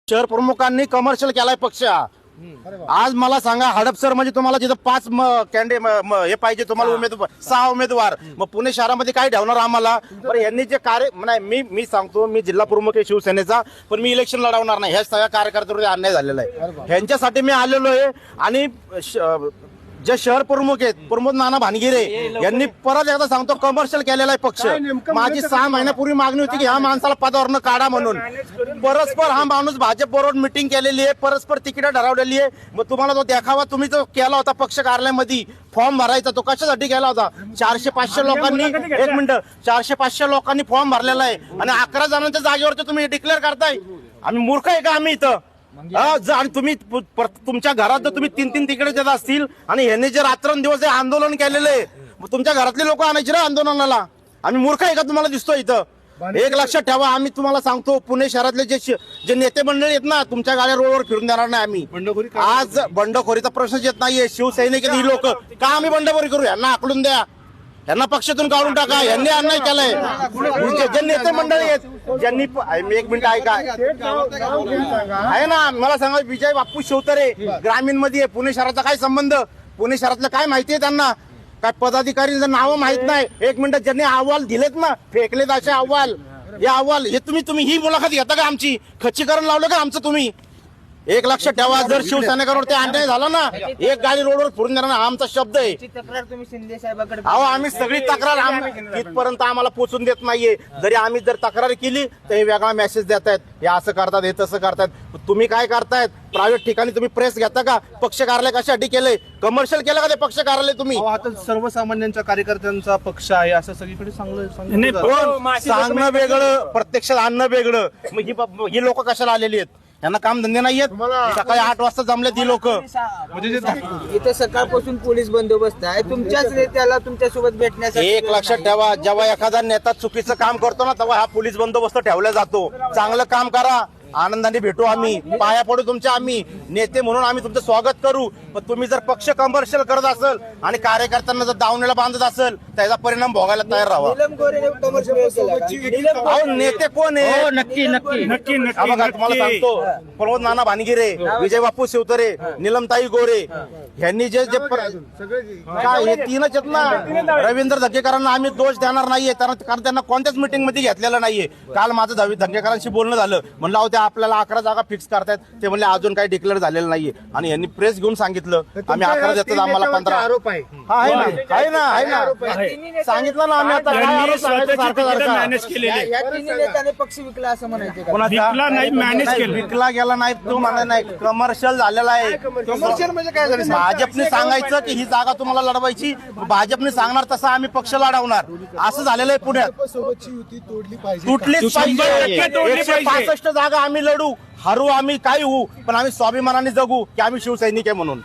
शहर प्रमुखांनी कमर्शियल केलाय पक्ष। आज मला सांगा, हडपसर म्हणजे तुम्हाला जिथं 5 हे पाहिजे तुम्हाला उमेदवार, 6 उमेदवार, मग पुणे शहरामध्ये काय ठेवणार आम्हाला? बरं, यांनी जे कार्य नाही, मी सांगतो, मी जिल्हा प्रमुख आहे शिवसेनेचा, पण मी इलेक्शन लढवणार नाही। ह्या सगळ्या कार्यकर्त्यांवर अन्याय झालेला आहे, ह्यांच्यासाठी मी आलेलो आहे। आणि जे शहर प्रमुख आहेत प्रमोद नाना भानगिरे यांनी परत एकदा सांगतो कमर्शियल केलेला आहे पक्ष। माझी 6 महिन्यापूर्वी मागणी होती की ह्या माणसाला पदावरनं काढा म्हणून। परस्पर हा माणूस भाजप बरोबर मिटिंग केलेली आहे, परस्पर तिकीट ठरवलेली आहे। मग तुम्हाला तो देखावा तुम्ही जो केला होता पक्ष कार्यालयामध्ये फॉर्म भरायचा, तो कशासाठी केला होता? 400-500 लोकांनी, 1 मिनिट, 400-500 लोकांनी फॉर्म भरलेला आहे आणि 11 जणांच्या जागेवरती तुम्ही डिक्लेअर करताय। आम्ही मूर्ख आहे का आम्ही इथं? आणि तुम्ही तुमच्या घरात जर तुम्ही 3-3 तिकडे देत असतील आणि ह्यांनी जे रात्रंदिवस आंदोलन केलेलं आहे, तुमच्या घरातले लोक आणायचे ना आंदोलनाला? आम्ही मूर्ख आहे का तुम्हाला दिसतो इथं? एक लक्षात ठेवा, आम्ही तुम्हाला सांगतो, पुणे शहरातले जे नेते मंडळी आहेत ना, तुमच्या गाड्या रोडवर फिरून देणार नाही आम्ही। आज बंडखोरीचा प्रश्नच येत नाहीये। शिवसैनिक ही लोक का आम्ही बंडखोरी करू? यांना आकलून द्या, यांना पक्षातून काढून टाका। यांनी अन्याय केलाय। जे नेते मंडळी आहेत ज्यांनी, 1 मिनिट ऐका, आहे ना, मला सांगा, विजय बापू शिवतरे ग्रामीण मध्ये आहे, पुणे शहराचा काय संबंध? पुणे शहरातलं काय माहितीये त्यांना? काय पदाधिकाऱ्यांचं नाव माहित नाही? 1 मिनिट, ज्यांनी अहवाल दिलेत ना, फेकलेत असे अहवाल, हे अहवाल हे तुम्ही ही मुलाखत घेता का? आमची खच्चीकरण लावलं का आमचं तुम्ही? एक लक्षात ठेवा, जर शिवसैनिकांवर ते अन्याय झाला ना, एक गाडी रोडवर फिरून देणार ना, आमचा शब्द आहे। तक्रार तुम्ही शिंदे साहेबांकडे, अहो, आम्ही सगळी तक्रार तिथपर्यंत आम्हाला पोहोचून देत नाहीये। जरी आम्ही जर तक्रार केली तर हे वेगळा मेसेज देतायत, हे असं करतात, हे तसं करतायत। तुम्ही काय करतायत? प्रायव्हेट ठिकाणी तुम्ही प्रेस घेता का? पक्ष कार्यालय कशासाठी केलंय? कमर्शियल केलं का ते पक्ष कार्यालय तुम्ही? आता सर्वसामान्यांच्या कार्यकर्त्यांचा पक्ष आहे असं सगळीकडे सांगणं वेगळं, प्रत्यक्षात आणणं वेगळं। मग ही लोक कशाला आलेली आहेत? यांना काम धंदे नाहीयेत? सकाळी 8 वाजता जमले ती लोक, इथे सकाळपासून पोलीस बंदोबस्त आहे तुमच्याच नेत्याला तुमच्यासोबत भेटण्यासाठी। एक लक्षात ठेवा, जेव्हा एखादा नेता चुकीचं काम करतो ना, तेव्हा हा पोलीस बंदोबस्त ठेवला जातो। चांगलं काम करा, आनंदाने भेटू, आम्ही पाया पडू तुमच्या, आम्ही नेते म्हणून आम्ही तुमचं स्वागत करू। पण तुम्ही जर पक्ष कमर्शियल करत असेल आणि कार्यकर्त्यांना जर दावणीला बांधत असेल, त्याचा परिणाम भोगायला तयार राहा। नेते कोण आहे? नक्की नक्की नक्की बघा, तुम्हाला सांगतो, प्रमोद नाना भानगिरे, विजय बापू शिवतरे, नीलमताई गोरे, ह्यांनी जे काय हे 3च आहेत ना। रवींद्र धंगेकरांना आम्ही दोष देणार नाहीये, कारण त्यांना कोणत्याच मीटिंग मध्ये घेतलेलं नाहीये। काल माझं धंगेकरांशी बोलणं झालं, म्हणलं ते आपल्याला 11 जागा फिक्स करतायत, ते म्हणले अजून काही डिक्लेअर झालेलं नाहीये। आणि यांनी प्रेस घेऊन सांगितलं आम्ही 11 देतो, आम्हाला 15 आरोप आहे। आहे ना, सांगितलं ना आम्ही। आता काय आरोप सांगायचं सारखं? मॅनेज केलेले, या तिन्ही नेत्याने पक्ष विकला असं म्हणायचं का? विकला नाही, मॅनेज केलं। विकला गेला नाही तो म्हणा नाही, कमर्शियल झालेला आहे। कमर्शियल म्हणजे काय झालं? भाजपने सांगायचं की ही जागा तुम्हाला लढवायची, भाजपने सांगणार तसं आम्ही पक्ष लढवणार, असं झालेलं आहे पुण्यात। सोबतची युती तोडली पाहिजे, तुटलीच पाहिजे। 100% तोडली पाहिजे। 165 जागा आम्ही लढू, हरू आम्ही काही होऊ, पण आम्ही स्वाभिमानाने जगू की आम्ही शिवसैनिक आहे म्हणून।